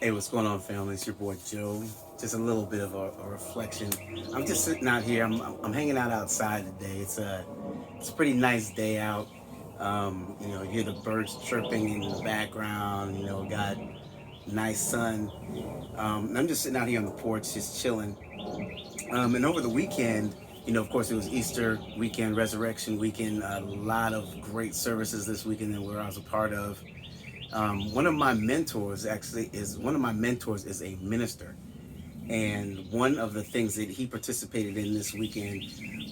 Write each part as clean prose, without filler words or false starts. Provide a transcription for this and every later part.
Hey, what's going on, family? It's your boy Joe. Just a little bit of a reflection. I'm just sitting out here. I'm hanging out outside today. It's a pretty nice day out. You hear the birds chirping in the background. Got nice sun. And I'm just sitting out here on the porch, just chilling. And over the weekend, of course, it was Easter weekend, Resurrection weekend. A lot of great services this weekend that where I was a part of. One of my mentors is a minister, and one of the things that he participated in this weekend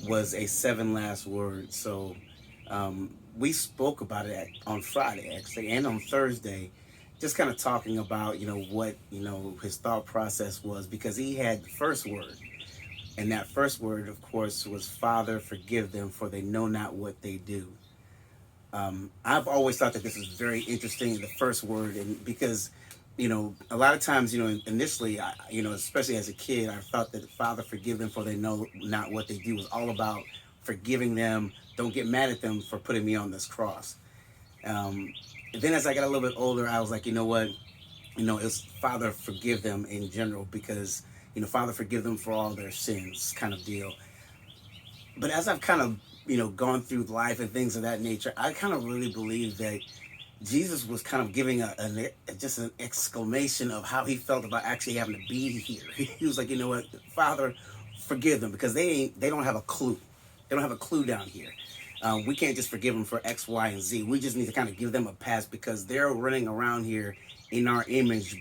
was a seven last words. So we spoke about it on Friday actually, and on Thursday, just kind of talking about what his thought process was, because he had the first word, and that first word, of course, was Father, forgive them, for they know not what they do. I've always thought that this is very interesting, the first word, and because a lot of times, initially, especially as a kid, I thought that Father, forgive them, for they know not what they do was all about forgiving them. Don't get mad at them for putting me on this cross. Um, then as I got a little bit older, I was like, you know what? It's Father, forgive them in general, because Father, forgive them for all their sins, kind of deal. But as I've kind of gone through life and things of that nature, I kind of really believe that Jesus was kind of giving just an exclamation of how he felt about actually having to be here. He was like, you know what, Father, forgive them, because they don't have a clue. They don't have a clue down here. We can't just forgive them for X, Y, and Z. We just need to kind of give them a pass, because they're running around here in our image,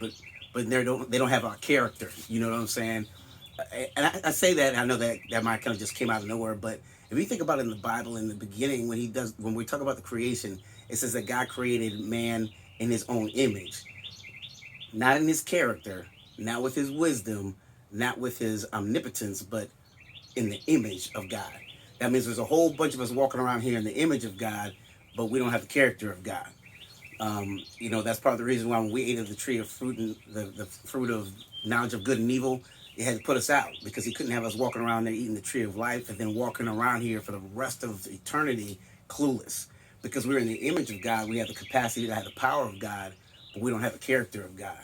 but they don't have our character. You know what I'm saying? And I say that, I know that might kind of just came out of nowhere, but if you think about it in the Bible, in the beginning, when we talk about the creation, it says that God created man in his own image, not in his character, not with his wisdom, not with his omnipotence, but in the image of God. That means there's a whole bunch of us walking around here in the image of God, but we don't have the character of God. That's part of the reason why when we ate of the tree of fruit, and the fruit of knowledge of good and evil, it had to put us out, because he couldn't have us walking around there eating the tree of life and then walking around here for the rest of eternity clueless. Because we're in the image of God, we have the capacity to have the power of God, but we don't have the character of God.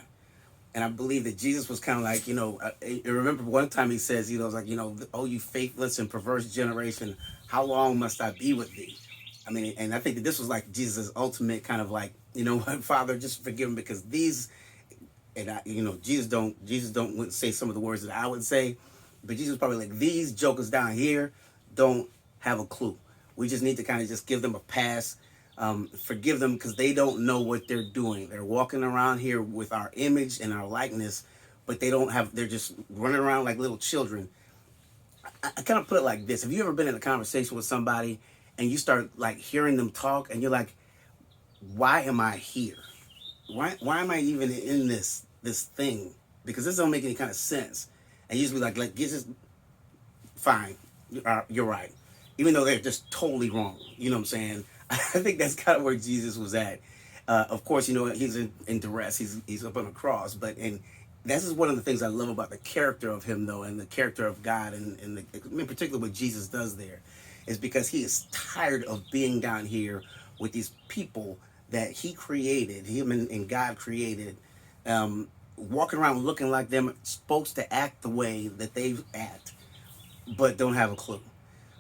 And I believe that Jesus was kind of like, I remember one time he says, was like, oh, you faithless and perverse generation, how long must I be with thee? I mean, and I think that this was like Jesus' ultimate kind of like, what, Father, just forgive them, because these, and Jesus don't wouldn't say some of the words that I would say, but Jesus was probably like, these jokers down here don't have a clue. We just need to kind of just give them a pass. Forgive them, because they don't know what they're doing. They're walking around here with our image and our likeness, but they're just running around like little children. I kind of put it like this. Have you ever been in a conversation with somebody and you start like hearing them talk and you're like, why am I here? Why am I even in this thing? Because this don't make any kind of sense. And you just be like this is fine. You're right. Even though they're just totally wrong. You know what I'm saying? I think that's kind of where Jesus was at. Of course, he's in duress. He's up on a cross. But and this is one of the things I love about the character of him, though, and the character of God, and in particular what Jesus does there, is because he is tired of being down here with these people that he created, him and God created, walking around looking like them, supposed to act the way that they act, but don't have a clue.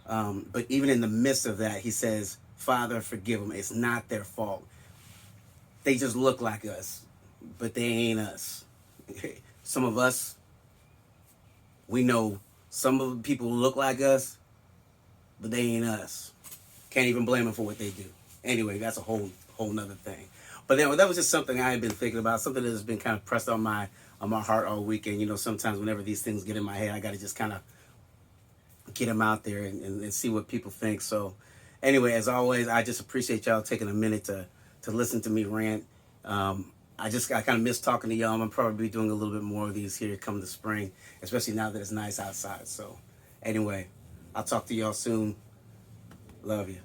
But even in the midst of that, he says, Father, forgive them. It's not their fault. They just look like us, but they ain't us. Some of us, we know some of the people look like us, but they ain't us. Can't even blame them for what they do. Anyway, that's a whole nother thing. But then that was just something I had been thinking about, something that has been kind of pressed on my heart all weekend. Sometimes whenever these things get in my head, I got to just kind of get them out there and see what people think. So anyway, as always, I just appreciate y'all taking a minute to listen to me rant. I kind of miss talking to y'all. I'm probably be doing a little bit more of these here come the spring, especially now that it's nice outside. So anyway, I'll talk to y'all soon. Love you.